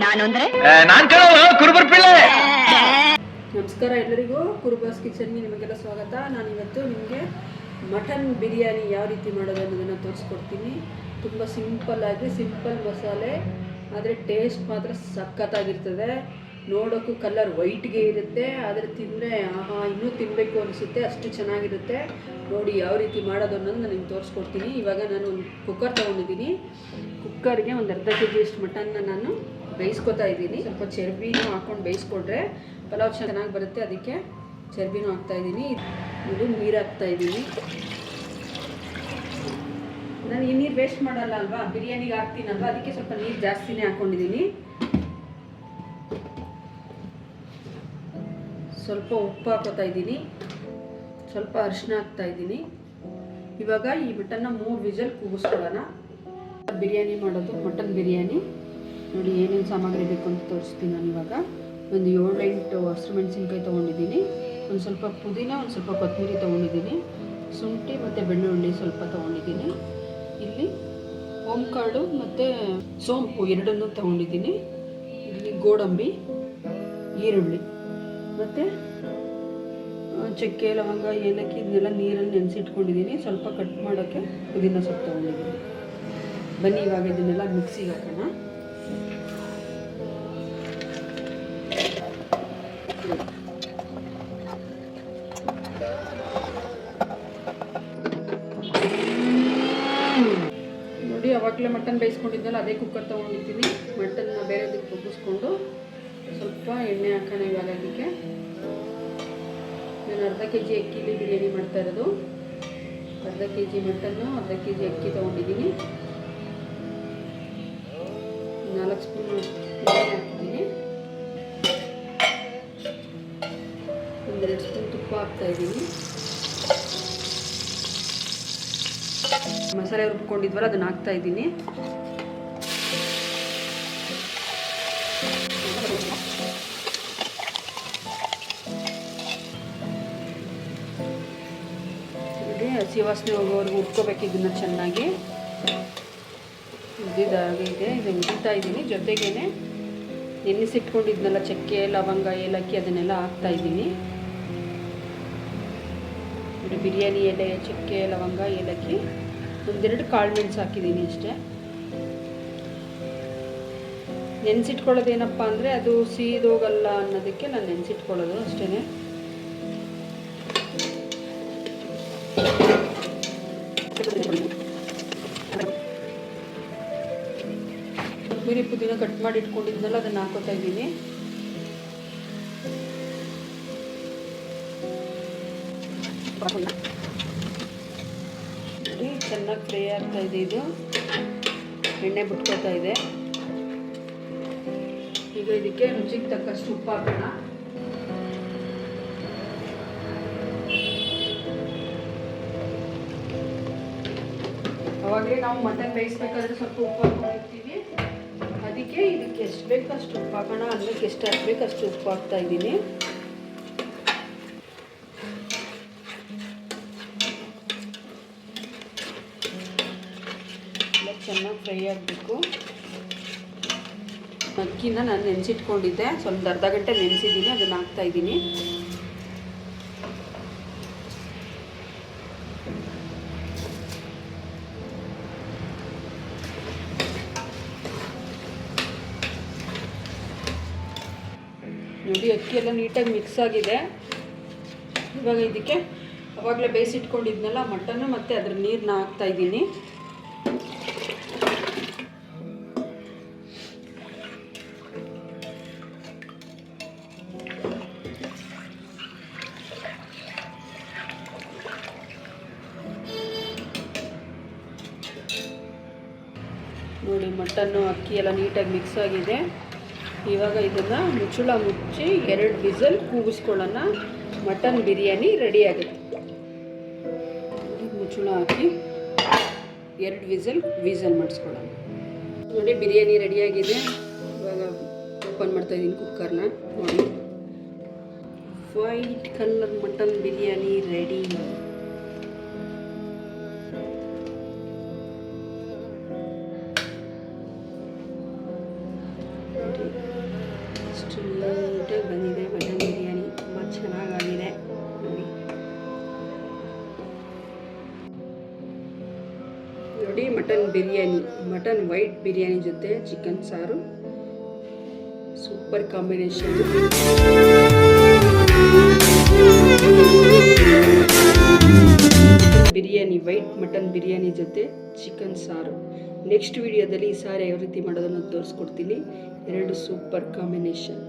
ನಾನು ಅಂದ್ರೆ ಕುರುಬರ್ ಪಿಳ್ಳೆ. ನಮಸ್ಕಾರ ಎಲ್ಲರಿಗೂ, ಕುರುಬಾಸ್ ಕಿಚನ್ಗೆ ನಿಮಗೆಲ್ಲ ಸ್ವಾಗತ. ನಾನು ಇವತ್ತು ನಿಮಗೆ ಮಟನ್ ಬಿರಿಯಾನಿ ಯಾವ ರೀತಿ ಮಾಡೋದು ಅನ್ನೋದನ್ನು ತೋರಿಸ್ಕೊಡ್ತೀನಿ. ತುಂಬ ಸಿಂಪಲ್ಲಾಗಿ, ಸಿಂಪಲ್ ಮಸಾಲೆ, ಆದರೆ ಟೇಸ್ಟ್ ಮಾತ್ರ ಸಖತ್ತಾಗಿರ್ತದೆ. ನೋಡೋಕ್ಕೂ ಕಲರ್ ವೈಟ್ಗೆ ಇರುತ್ತೆ, ಆದರೆ ತಿಂದರೆ ಆಹಾ ಇನ್ನೂ ತಿನ್ನಬೇಕು ಅನಿಸುತ್ತೆ, ಅಷ್ಟು ಚೆನ್ನಾಗಿರುತ್ತೆ. ನೋಡಿ ಯಾವ ರೀತಿ ಮಾಡೋದು ಅನ್ನೋದು ನಾನು ನಿಮ್ಗೆ ತೋರಿಸ್ಕೊಡ್ತೀನಿ. ಇವಾಗ ನಾನು ಒಂದು ಕುಕ್ಕರ್ ತೊಗೊಂಡಿದ್ದೀನಿ. ಕುಕ್ಕರ್ಗೆ ಒಂದು ಅರ್ಧ ಕೆ ಜಿಯಷ್ಟು ಮಟನ್ನ ನಾನು ಬೇಯಿಸ್ಕೊತಾ ಇದ್ದೀನಿ. ಸ್ವಲ್ಪ ಚರ್ಬಿನೂ ಹಾಕ್ಕೊಂಡು ಬೇಯಿಸ್ಕೊಂಡ್ರೆ ಪಲಾವ್ ಚೆನ್ನಾಗಿ ಬರುತ್ತೆ, ಅದಕ್ಕೆ ಚರ್ಬಿನೂ ಹಾಕ್ತಾಯಿದ್ದೀನಿ. ಇದು ನೀರು ಹಾಕ್ತಾಯಿದ್ದೀನಿ. ನಾನು ಈ ನೀರು ವೇಸ್ಟ್ ಮಾಡಲ್ಲ ಅಲ್ವಾ, ಬಿರಿಯಾನಿಗೆ ಹಾಕ್ತೀನಲ್ವ, ಅದಕ್ಕೆ ಸ್ವಲ್ಪ ನೀರು ಜಾಸ್ತಿನೇ ಹಾಕ್ಕೊಂಡಿದ್ದೀನಿ. ಸ್ವಲ್ಪ ಉಪ್ಪು ಹಾಕೋತಾ ಇದ್ದೀನಿ, ಸ್ವಲ್ಪ ಅರಿಶಿನ ಹಾಕ್ತಾಯಿದ್ದೀನಿ. ಇವಾಗ ಈ ಮಟನ್ನ 3 ವಿಜಲ್ ಕೂಗಿಸ್ಕೊಳ್ಳೋಣ. ಬಿರಿಯಾನಿ ಮಾಡೋದು, ಮಟನ್ ಬಿರಿಯಾನಿ. ನೋಡಿ ಏನೇನು ಸಾಮಗ್ರಿ ಬೇಕು ಅಂತ ತೋರಿಸ್ತೀನಿ ನಾನು. ಇವಾಗ ಒಂದು 7-8 ಹಸಿರು ಮೆಣಸಿನ್ಕಾಯಿ ತೊಗೊಂಡಿದ್ದೀನಿ, ಒಂದು ಸ್ವಲ್ಪ ಪುದೀನ, ಒಂದು ಸ್ವಲ್ಪ ಕೊತ್ತಂಬರಿ ತೊಗೊಂಡಿದ್ದೀನಿ, ಶುಂಠಿ ಮತ್ತು ಬೆಳ್ಳುಳ್ಳಿ ಸ್ವಲ್ಪ ತೊಗೊಂಡಿದ್ದೀನಿ. ಇಲ್ಲಿ ಓಂಕಾಳು ಮತ್ತು ಸೋಂಪು ಎರಡನ್ನೂ ತೊಗೊಂಡಿದ್ದೀನಿ. ಇಲ್ಲಿ ಗೋಡಂಬಿ, ಈರುಳ್ಳಿ ಮತ್ತು ಚಕ್ಕೆ, ಲವಂಗ, ಏಲಕ್ಕಿ ಇದನ್ನೆಲ್ಲ ನೀರಲ್ಲಿ ನೆನೆಸಿಟ್ಕೊಂಡಿದ್ದೀನಿ. ಸ್ವಲ್ಪ ಕಟ್ ಮಾಡೋಕ್ಕೆ ಪುದೀನ ಸೊಪ್ಪು ತೊಗೊಂಡಿದ್ದೀನಿ. ಬನ್ನಿ ಇವಾಗ ಇದನ್ನೆಲ್ಲ ಮಿಕ್ಸಿಗೆ ಹಾಕೋಣ. ನೋಡಿ ಅವಾಗಲೇ ಮಟನ್ ಬೇಯಿಸ್ಕೊಂಡಿದ್ದಲ್ಲ, ಅದೇ ಕುಕ್ಕರ್ ತೊಗೊಂಡಿದ್ದೀನಿ. ಮಟನ್ನ ಬೇರೆದಕ್ಕೆ ಕುಗ್ಗಿಸ್ಕೊಂಡು ಸ್ವಲ್ಪ ಎಣ್ಣೆ ಹಾಕೋಣ. ಇವಾಗ ಅದಕ್ಕೆ ನಾನು ಅರ್ಧ ಕೆ ಜಿ ಅಕ್ಕಿಲಿ ಬಿರಿಯಾನಿ ಮಾಡ್ತಾ ಇರೋದು. ಅರ್ಧ ಕೆ ಜಿ ಮಟನ್ನು, ಅರ್ಧ ಕೆ ಜಿ ಅಕ್ಕಿ ತೊಗೊಂಡಿದ್ದೀನಿ. 4 ಸ್ಪೂನ್ ಎಣ್ಣೆ ಹಾಕಿದ್ದೀನಿ. 1-2 ಸ್ಪೂನ್ ತುಪ್ಪ ಹಾಕ್ತಾಯಿದ್ದೀನಿ. ಮಸಾಲೆ ರುಬ್ಕೊಂಡಿದ್ವಲ್ಲ ಅದನ್ನು ಹಾಕ್ತಾಯಿದ್ದೀನಿ. ನೋಡಿ ಹಸಿ ವಾಸನೆ ಹೋಗೋವರೆಗೂ ಉಟ್ಕೋಬೇಕು ಇದನ್ನು ಚೆನ್ನಾಗಿ. ಉದ್ದಿದಾಗಿದೆ, ಇದು ಉದ್ದಿತಾ ಇದ್ದೀನಿ. ಜೊತೆಗೇನೆ ನೆನೆಸಿಟ್ಕೊಂಡಿದ್ನಲ್ಲ ಚಕ್ಕೆ, ಲವಂಗ, ಏಲಕ್ಕಿ ಅದನ್ನೆಲ್ಲ ಹಾಕ್ತಾಯಿದ್ದೀನಿ. ನೋಡಿ ಬಿರಿಯಾನಿ ಎಲೆ, ಚಕ್ಕೆ, ಲವಂಗ, ಏಲಕ್ಕಿ, 1-2 ಕಾಳು ಮೆಣಸು ಹಾಕಿದ್ದೀನಿ ಅಷ್ಟೇ. ನೆನೆಸಿಟ್ಕೊಳ್ಳೋದೇನಪ್ಪ ಅಂದರೆ ಅದು ಸೀದೋಗಲ್ಲ ಅನ್ನೋದಕ್ಕೆ ನಾನು ನೆನೆಸಿಟ್ಕೊಳ್ಳೋದು ಅಷ್ಟೇ. ಕೊತ್ತಂಬರಿ, ಪುದೀನ ಕಟ್ ಮಾಡಿ ಇಟ್ಕೊಂಡಿದ್ನಲ್ಲ ಅದನ್ನು ಹಾಕೋತಾ ಇದ್ದೀನಿ. ನೋಡಿ ಚೆನ್ನಾಗಿ ಫ್ರೈ ಆಗ್ತಾ ಇದೆ. ಇದು ಎಣ್ಣೆ ಬಿಟ್ಕೋತಾ ಇದೆ. ಈಗ ಇದಕ್ಕೆ ರುಚಿಗೆ ತಕ್ಕಷ್ಟು ಉಪ್ಪು ಹಾಕೋಣ. ಅವಾಗಲೇ ನಾವು ಮಟನ್ ಬೇಯಿಸ್ಬೇಕಾದ್ರೆ ಸ್ವಲ್ಪ ಉಪ್ಪು ಹಾಕೊಂಡಿರ್ತೀವಿ, ಅದಕ್ಕೆ ಇದಕ್ಕೆ ಎಷ್ಟು ಬೇಕು ಅಷ್ಟು ಉಪ್ಪು ಹಾಕೋಣ. ಅನ್ನಕ್ಕೆ ಎಷ್ಟು ಹಾಕಬೇಕು ಅಷ್ಟು ಉಪ್ಪು ಹಾಕ್ತಾ ಇದ್ದೀನಿ. ಚೆನ್ನಾಗಿ ಫ್ರೈ ಆಗಬೇಕು. ಅಕ್ಕಿನ ನಾನು ನೆನೆಸಿಟ್ಕೊಂಡಿದ್ದೆ, ಸ್ವಲ್ಪ ಅರ್ಧ ಗಂಟೆ ನೆನೆಸಿದ್ದೀನಿ, ಅದನ್ನು ಹಾಕ್ತಾ ಇದ್ದೀನಿ. ನೋಡಿ ಅಕ್ಕಿ ಎಲ್ಲ ನೀಟಾಗಿ ಮಿಕ್ಸ್ ಆಗಿದೆ. ಇವಾಗ ಇದಕ್ಕೆ ಅವಾಗಲೇ ಬೇಯಿಸಿಟ್ಕೊಂಡಿದ್ನಲ್ಲ ಮಟನ್ನು ಮತ್ತು ಅದ್ರ ನೀರನ್ನ ಹಾಕ್ತಾ ಇದ್ದೀನಿ. ನೋಡಿ ಮಟನ್ನು ಅಕ್ಕಿ ಎಲ್ಲ ನೀಟಾಗಿ ಮಿಕ್ಸ್ ಆಗಿದೆ. ಇವಾಗ ಇದನ್ನು ಮುಚ್ಚಳ ಮುಚ್ಚಿ 2 ವಿಸಲ್ ಕೂಗಿಸ್ಕೊಳ್ಳೋಣ. ಮಟನ್ ಬಿರಿಯಾನಿ ರೆಡಿ ಆಗುತ್ತೆ. ಮುಚ್ಚಳ ಹಾಕಿ 2 ವಿಸಲ್ ಮಾಡಿಸ್ಕೊಳ್ಳೋಣ. ನೋಡಿ ಬಿರಿಯಾನಿ ರೆಡಿಯಾಗಿದೆ. ಇವಾಗ ಓಪನ್ ಮಾಡ್ತಾಯಿದ್ದೀನಿ ಕುಕ್ಕರ್ನ. ನೋಡಿ white colour mutton biryani ready. ನೋಡಿ ಎಷ್ಟು ನೀಟಾಗಿ ಬಂದಿದೆ ಮಟನ್ ಬಿರಿಯಾನಿ, ತುಂಬ ಚೆನ್ನಾಗಾಗಿದೆ ನೋಡಿ. ನೋಡಿ mutton biryani, mutton white biryani ಜೊತೆ ಚಿಕನ್ ಸಾರು, super combination. Biryani, white mutton biryani ಜೊತೆ ಚಿಕನ್ ಸಾರು. ನೆಕ್ಸ್ಟ್ ವಿಡಿಯೋದಲ್ಲಿ ಈ ಸಾರು ಯಾವ ರೀತಿ ಮಾಡೋದನ್ನು ತೋರಿಸ್ಕೊಡ್ತೀನಿ. ಎರಡು ಸೂಪರ್ ಕಾಂಬಿನೇಷನ್.